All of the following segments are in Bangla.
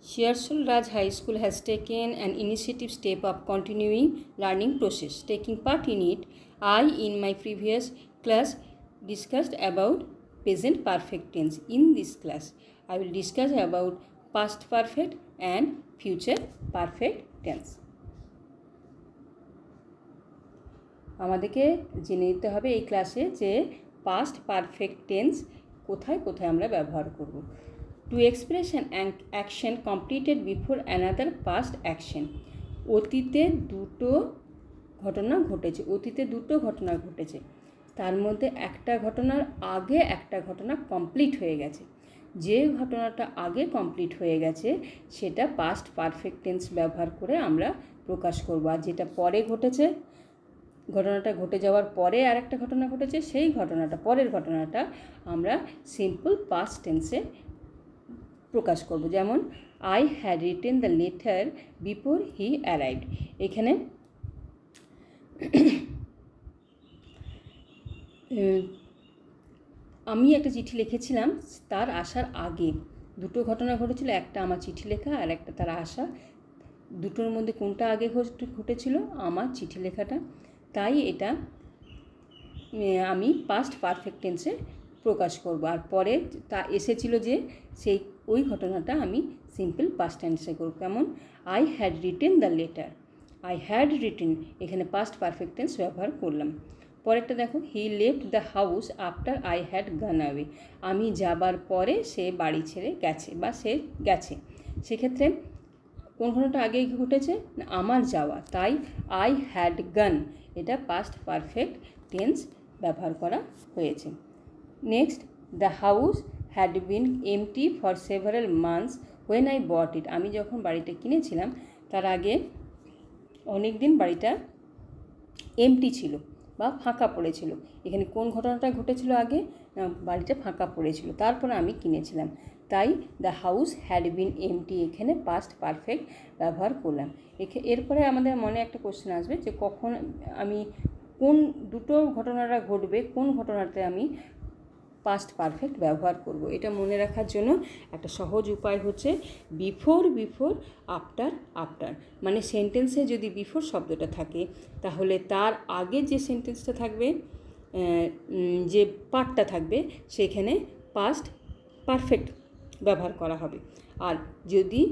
Shearsol Raj High School has taken an initiative step of continuing learning process. Taking part in it, I in my previous class discussed about present perfect tense. In this class, I will discuss about past perfect and future perfect tense. আমাদেরকে জেনে নিতে হবে এই ক্লাসে যে পাস্ট পারফেক্ট টেন্স কোথায় কোথায় আমরা ব্যবহার করব। To express an action completed before another past action. অতীতে দুটো ঘটনা ঘটেছে, তার মধ্যে একটা ঘটনার আগে একটা ঘটনা কমপ্লিট হয়ে গেছে। যে ঘটনাটা আগে কমপ্লিট হয়ে গেছে সেটা পাস্ট পারফেক্ট টেন্স ব্যবহার করে আমরা প্রকাশ করব। আর যেটা পরে ঘটেছে, ঘটনাটা ঘটে যাওয়ার পরে আর একটা ঘটনা ঘটেছে, সেই ঘটনাটা পরের ঘটনাটা আমরা সিম্পল পাস্ট টেন্সে প্রকাশ করব। যেমন I had written the letter before he arrived. এখানে আমি একটা চিঠি লিখেছিলাম তার আসার আগে। দুটো ঘটনা ঘটেছিল, একটা আমার চিঠি লেখা আর একটা তার আসা। দুটোর মধ্যে কোনটা আগে ঘটেছিল? আমার চিঠি লেখাটা। তাই এটা আমি পাস্ট পারফেক্ট টেন্সে প্রকাশ করব। আর পরে তা এসেছিল যে সেই ওই ঘটনাটা আমি সিম্পল পাস্ট টেন্সে করব। কেমন? I had written the letter. I had written, এখানে পাস্ট পারফেক্ট টেন্স ব্যবহার করলাম। পরেরটা দেখো, he left the house after I had গান অ্যাওয়ে। আমি যাবার পরে সে বাড়ি ছেড়ে গেছে বা সে গেছে। সেক্ষেত্রে কোন ঘটনাটা আগে ঘটেছে? না, আমার যাওয়া। তাই আই হ্যাড গান, এটা পাস্ট পারফেক্ট টেন্স ব্যবহার করা হয়েছে। Next, the house had been empty for several months when I bought it. আমি যখন বাড়িটা কিনেছিলাম তার আগে অনেক দিন বাড়িটা এমটি ছিল বা ফাঁকা পড়েছিল। এখানে কোন ঘটনাটা ঘটেছিল আগে? বাড়িটা ফাঁকা পড়েছিল, তারপরে আমি কিনেছিলাম। তাই the house had been empty, এখানে পাস্ট পারফেক্ট ব্যবহার করলাম। এরপরে আমাদের মনে একটা কোশ্চেন আসবে যে কখন আমি কোন দুটো ঘটনাটা ঘটবে, কোন ঘটনাতে আমি পাস্ট পারফেক্ট ব্যবহার করব। এটা মনে রাখার জন্য একটা সহজ উপায় হচ্ছে বিফোর আফটার আফটার। মানে সেন্টেন্সে যদি বিফোর শব্দটা থাকে তাহলে তার আগে যে সেন্টেন্সটা থাকবে, যে পার্টটা থাকবে, সেখানে পাস্ট পারফেক্ট ব্যবহার করা হবে। আর যদি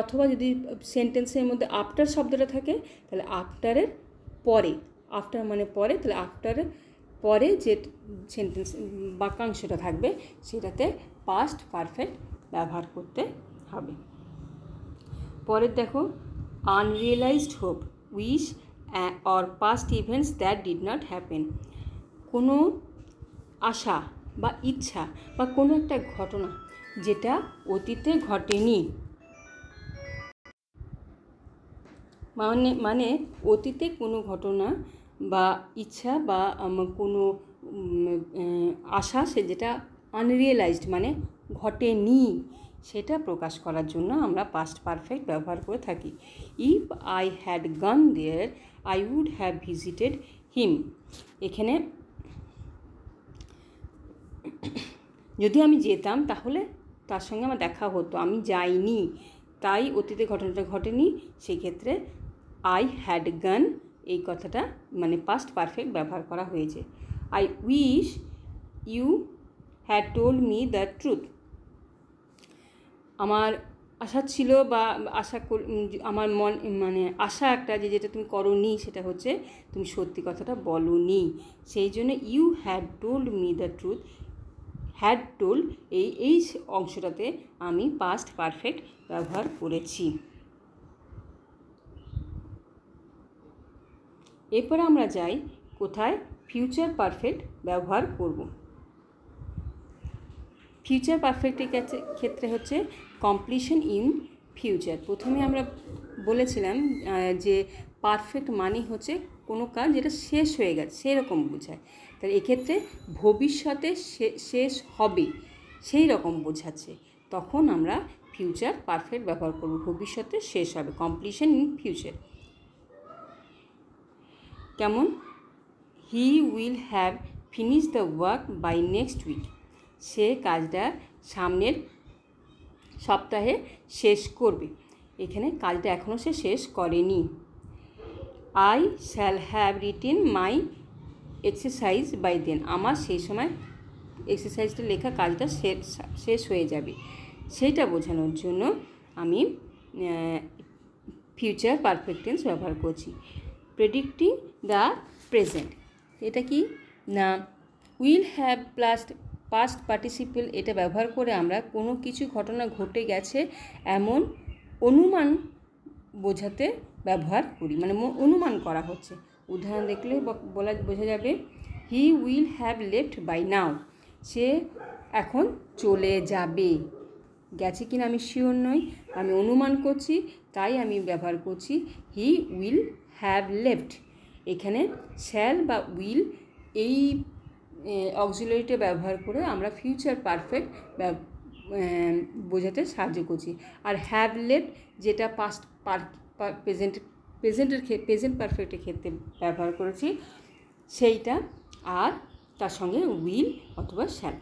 অথবা যদি সেন্টেন্সের মধ্যে আফটার শব্দটা থাকে তাহলে আফটারের পরে, আফটার মানে পরে, তাহলে আফটারের পরে যে সেন্টেন্স বাক্যাংশটা থাকবে সেটাতে পাস্ট পারফেক্ট ব্যবহার করতে হবে। পরের দেখো, আনরিয়েলাইজড hope, wish or past events that did not happen. কোনো আশা বা ইচ্ছা বা কোনো একটা ঘটনা যেটা অতীতে ঘটেনি, মানে অতীতে কোনো ঘটনা বা ইচ্ছা বা কোনো আশা সে যেটা আনরিয়েলাইজড মানে ঘটেনি, সেটা প্রকাশ করার জন্য আমরা পাস্ট পারফেক্ট ব্যবহার করে থাকি। If I had gone there I would have visited him. এখানে যদি আমি যেতাম তাহলে তার সঙ্গে আমার দেখা হতো, আমি যাইনি, তাই অতীতে ঘটনাটা ঘটেনি। সেক্ষেত্রে আই হ্যাড গান এই কথাটা মানে পাস্ট পারফেক্ট ব্যবহার করা হয়েছে। I wish you had told me the truth. আমার আশা ছিল বা আমার মানে আশা একটা যেটা তুমি করোনি, সেটা হচ্ছে তুমি সত্যি কথাটা বলোনি। সেই জন্য you had told me the truth, had told এই অংশটাতে আমি পাস্ট পারফেক্ট ব্যবহার করেছি। এরপরে আমরা যাই কোথায় ফিউচার পারফেক্ট ব্যবহার করব। ফিউচার পারফেক্টের ক্ষেত্রে হচ্ছে কমপ্লিশন ইন ফিউচার। প্রথমে আমরা বলেছিলাম যে পারফেক্ট মানে হচ্ছে কোনো কাজ যেটা শেষ হয়ে গেছে সেরকম বোঝায়। তাই এক্ষেত্রে ভবিষ্যতে শেষ হবে সেই রকম বোঝাচ্ছে, তখন আমরা ফিউচার পারফেক্ট ব্যবহার করব। ভবিষ্যতে শেষ হবে, কমপ্লিশন ইন ফিউচার। কেমন? He will have finish the work by next week. সে কাজটা সামনের সপ্তাহে শেষ করবে। এখানে কাজটা এখনও সে শেষ করেনি। I shall have written my exercise by then. আমার সেই সময় এক্সারসাইজটা লেখা কাজটা শেষ হয়ে যাবে। সেইটা বোঝানোর জন্য আমি ফিউচার পারফেক্ট টেন্স ব্যবহার করছি। প্রেডিক্টিং দ্য প্রেজেন্ট, এটা কি না will have plus past participle, এটা ব্যবহার করে আমরা কোনো কিছু ঘটনা ঘটে গেছে এমন অনুমান বোঝাতে ব্যবহার করি, মানে অনুমান করা হচ্ছে। উদাহরণ দেখলে বোঝা যাবে he will have left by now, সে এখন চলে যাবে। গেছে কিনা আমি শিওর নই, আমি অনুমান করছি, তাই আমি ব্যবহার করছি হি উইল হ্যাভ লেফট। এখানে শ্যাল বা উইল এই অক্সিলারিটা ব্যবহার করে আমরা ফিউচার পারফেক্ট বোঝাতে সাহায্য করছি। আর হ্যাভ লেফট যেটা পাস্ট প্রেজেন্ট পারফেক্টের ক্ষেত্রে ব্যবহার করেছি সেইটা, আর তার সঙ্গে উইল অথবা shall.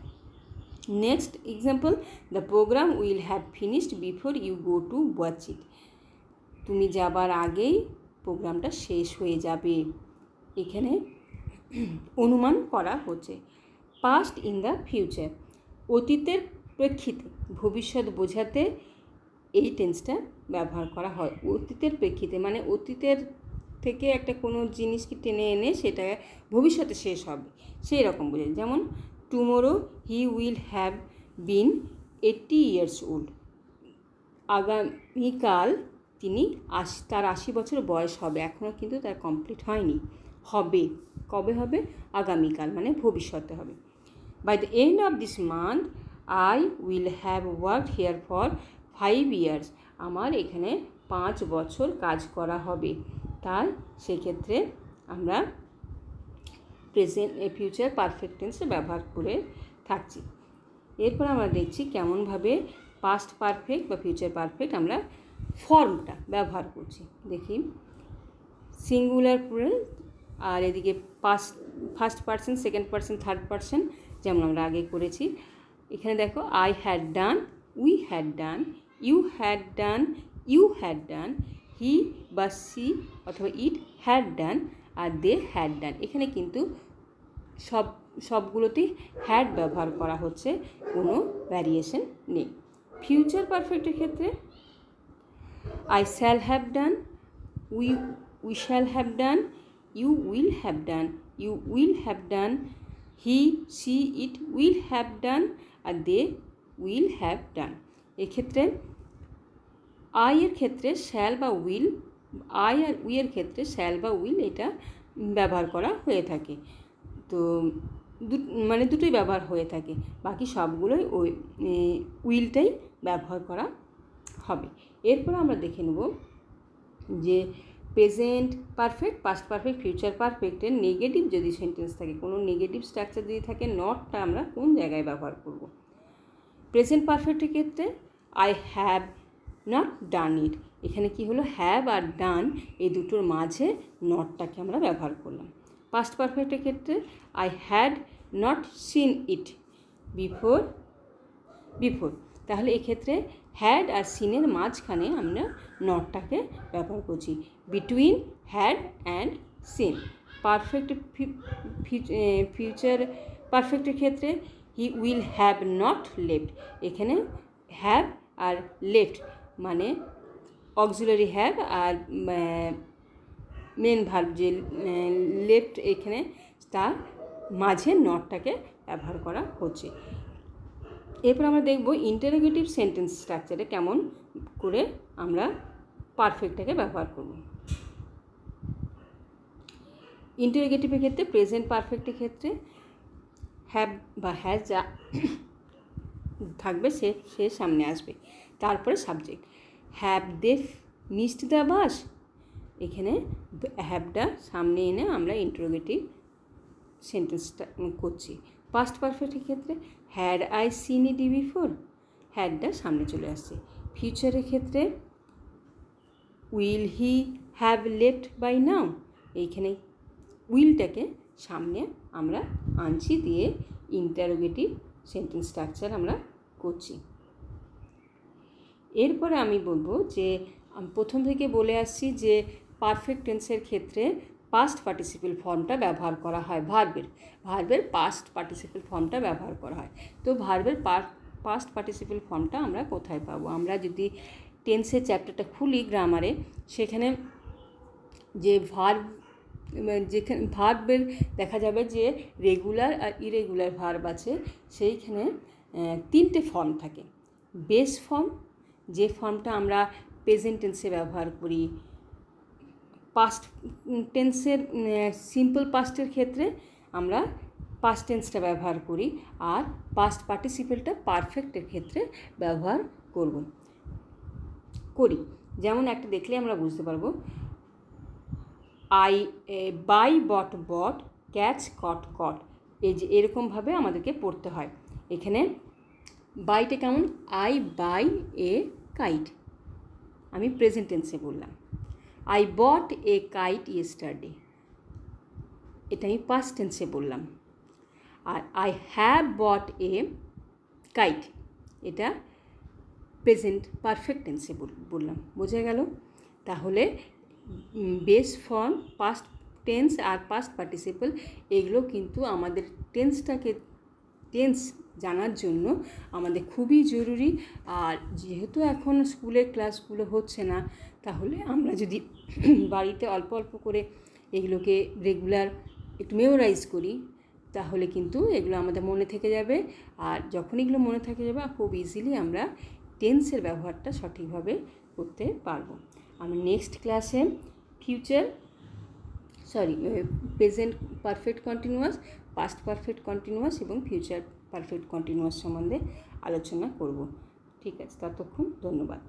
Next example, the program will have finished before you go to watch it. তুমি যাবার আগেই প্রোগ্রামটা শেষ হয়ে যাবে। এখানে অনুমান করা হচ্ছে। পাস্ট ইন দ্য ফিউচার, অতীতের প্রেক্ষিতে ভবিষ্যৎ বোঝাতে এই টেন্সটা ব্যবহার করা হয়। অতীতের প্রেক্ষিতে মানে অতীতের থেকে একটা কোনো জিনিসকে টেনে এনে সেটা ভবিষ্যতে শেষ হবে সেই রকম বোঝায়। যেমন tomorrow he will have been 80 years old, আগামীকাল তিনি তার 80 বছর বয়স হবে। এখনও কিন্তু তার কমপ্লিট হয়নি, হবে। কবে হবে? আগামীকাল, মানে ভবিষ্যতে হবে। By the end of this month I will have worked here for 5 years, আমার এখানে 5 বছর কাজ করা হবে। তাই সেক্ষেত্রে আমরা ফিউচার পারফেক্ট টেন্সে ব্যবহার করে থাকছি। এরপর আমরা দেখছি কেমনভাবে পাস্ট পারফেক্ট বা ফিউচার পারফেক্ট আমরা ফর্মটা ব্যবহার করছি। দেখি, সিঙ্গুলার প্লুরাল আর এদিকে first person, second person, third person, যেমন আমরা আগে করেছি। এখানে দেখো I had done, we had done, you had done, you had done, he বা সি অথবা ইট হ্যাড ডান, আর দে হ্যাড ডান। এখানে কিন্তু সবগুলোতেই হ্যাড ব্যবহার করা হচ্ছে, কোনো ভ্যারিয়েশন নেই। ফিউচার পারফেক্টের ক্ষেত্রে I shall have done, we shall have done, you will have done, you will have done, he she it will have done, আর দে উইল হ্যাভ ডান। এক্ষেত্রে আই এর ক্ষেত্রে শ্যাল বা উইল, আই আর উই এর ক্ষেত্রে শ্যাল বা উইল এটা ব্যবহার করা হয়ে থাকে। তো মানে দুটোই ব্যবহার হয়ে থাকে, বাকি সবগুলোই ওই উইলটাই ব্যবহার করা হবে। এরপর আমরা দেখে নেব যে present perfect, past perfect, future পারফেক্টের নেগেটিভ যদি সেন্টেন্স থাকে, কোনো নেগেটিভ স্ট্রাকচার যদি থাকে, নটটা আমরা কোন জায়গায় ব্যবহার করব। প্রেজেন্ট পারফেক্টের ক্ষেত্রে আই হ্যাভ নট ডান ইট, এখানে কি হলো, হ্যাভ আর ডান এই দুটোর মাঝে নটটাকে আমরা ব্যবহার করলাম। পাস্ট পারফেক্টের ক্ষেত্রে I had not seen it before, তাহলে এক্ষেত্রে হ্যাড আর সিনের মাঝখানে আমরা নটটাকে ব্যবহার করছি, between had and seen. Perfect future পারফেক্টের ক্ষেত্রে he will have not left, এখানে হ্যাভ আর লেফট মানে অক্সিলারি হ্যাভ আর মেন ভার্ব যে লেফট, এখানে তার মাঝে নটটাকে ব্যবহার করা হচ্ছে। এরপর আমরা দেখব ইন্টারোগেটিভ সেন্টেন্স স্ট্রাকচারে কেমন করে আমরা পারফেক্টটাকে ব্যবহার করব। ইন্টারোগেটিভের ক্ষেত্রে প্রেজেন্ট পারফেক্টের ক্ষেত্রে হ্যাভ বা হ্যাজ যা থাকবে সে সামনে আসবে, তারপরে subject. Have they missed the bus, এখানে হ্যাভটা সামনে এনে আমরা ইন্টারোগেটিভ সেন্টেন্সটা করছি। পাস্ট পারফেক্টের ক্ষেত্রে had I seen it before, হ্যাডটা সামনে চলে আসছে। ফিউচারের ক্ষেত্রে will he have left by now, এইখানে উইলটাকে সামনে আমরা আনছি, দিয়ে ইন্টারোগেটিভ সেন্টেন্স স্ট্রাকচার আমরা করছি। এরপরে আমি বলবো যে আমি প্রথম থেকে বলে আসছি যে পারফেক্ট টেন্সের ক্ষেত্রে পাস্ট পার্টিসিপেল ফর্মটা ব্যবহার করা হয়, ভার্বের পাস্ট পার্টিসিপেল ফর্মটা ব্যবহার করা হয়। তো ভার্বের পাস্ট পার্টিসিপেল ফর্মটা আমরা কোথায় পাবো? আমরা যদি টেন্সের চ্যাপ্টারটা খুলি গ্রামারে, সেখানে যে যেখানে ভার্বের দেখা যাবে যে রেগুলার আর ইরেগুলার ভার্ব আছে, সেইখানে 3টে ফর্ম থাকে। বেস ফর্ম, যে ফর্মটা আমরা প্রেজেন্ট টেন্সে ব্যবহার করি। পাস্ট টেন্সের সিম্পল পাস্টের ক্ষেত্রে আমরা পাস্ট টেন্সটা ব্যবহার করি, আর পাস্ট পার্টিসিপেলটা পারফেক্টের ক্ষেত্রে ব্যবহার করি। যেমন একটা দেখলে আমরা বুঝতে পারবো, বাই বট, ক্যাচ কট, এই যে এরকমভাবে আমাদেরকে পড়তে হয়। এখানে বাইটা কেমন? আই বাই এ কাইট, আমি প্রেজেন্ট টেন্সে বললাম। I bought a kite yesterday, এটা আমি পাস্ট টেন্সে বললাম। আর I have bought a kite, এটা প্রেজেন্ট পারফেক্ট টেন্সে বললাম। বোঝা গেল? তাহলে বেস ফর্ম, পাস্ট টেন্স আর পাস্ট পার্টিসিপল, এগুলো কিন্তু আমাদের টেন্স জানার জন্য আমাদের খুবই জরুরি। আর যেহেতু এখন স্কুলের ক্লাসগুলো হচ্ছে না, তাহলে আমরা যদি বাড়িতে অল্প অল্প করে এগুলোকে রেগুলার একটু মেমোরাইজ করি, তাহলে কিন্তু এগুলো আমাদের মনে থেকে যাবে। আর যখন এগুলো মনে থেকে যাবে, খুব ইজিলি আমরা টেন্সের ব্যবহারটা সঠিকভাবে করতে পারবো। আমি নেক্সট ক্লাসে present perfect continuous, past perfect continuous এবং ফিউচার পারফেক্ট কন্টিনিউয়াস সম্বন্ধে আলোচনা করব। ঠিক আছে, ততক্ষণ ধন্যবাদ।